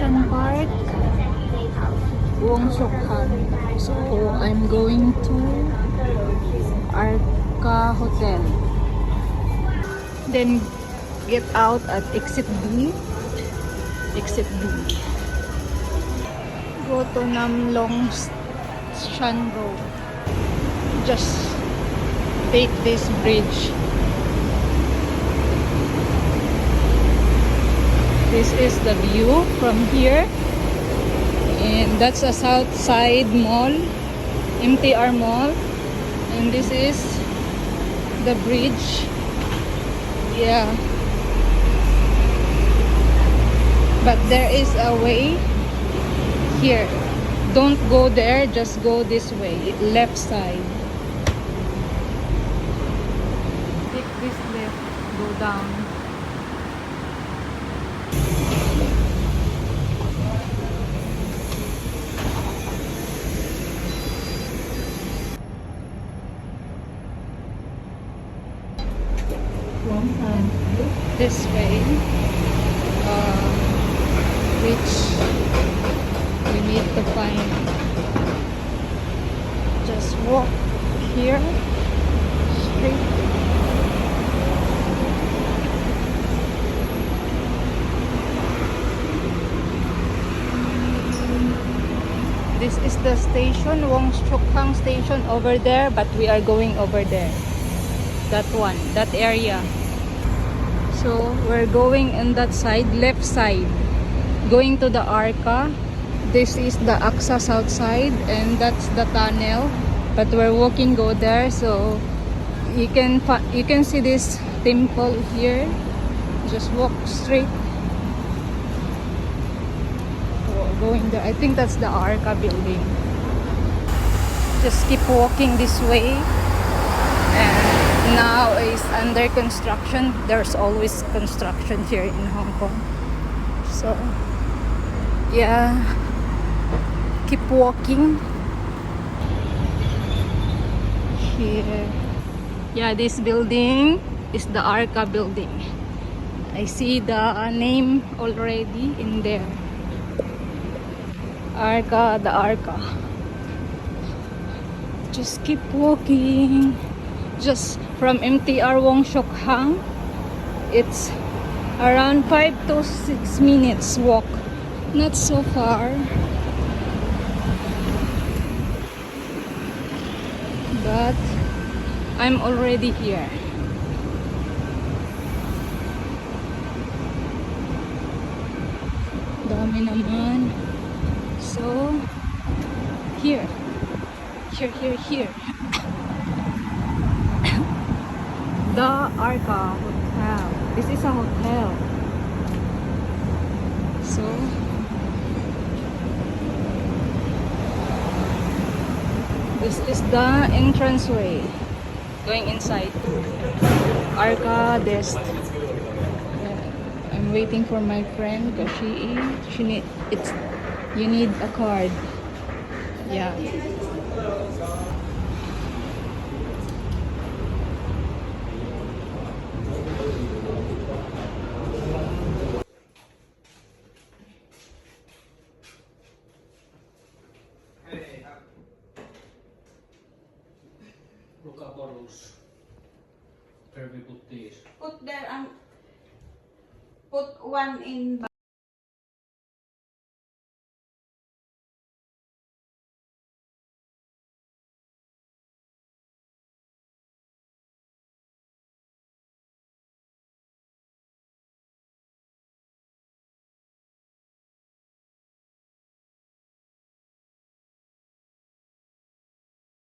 Ocean Park, Wongsokhang. So I'm going to Arca Hotel. Then get out at exit B. Exit B. Go to Namlong Shan Road. Just take this bridge. This is the view from here. And that's a Southside Mall, MTR Mall. And this is the bridge. Yeah. But there is a way here. Don't go there, just go this way, left side. Take this left, go down. This way, which we need to find. Just walk here straight. This is the station, Wongsokhang station over there, but we are going over there. That one, that area. So we're going on that side, left side, going to the Arca. This is the AXA south side, and that's the tunnel. But we're walking go there, so you can see this temple here. Just walk straight. Going there. I think that's the Arca building. Just keep walking this way. And now is under construction. There's always construction here in Hong Kong. So yeah, keep walking here. Yeah, this building is the Arca building. I see the name already in there. Arca, the Arca. Just keep walking. Just from MTR Wongsokhang, it's around 5 to 6 minutes walk. Not so far. But I'm already here. Dami naman. So, here. Here. The Arca Hotel. This is a hotel. So, this is the entranceway. Going inside. Arca desk. I'm waiting for my friend because you need a card. Yeah. Look up bottles. Where we put these? Put there and put one in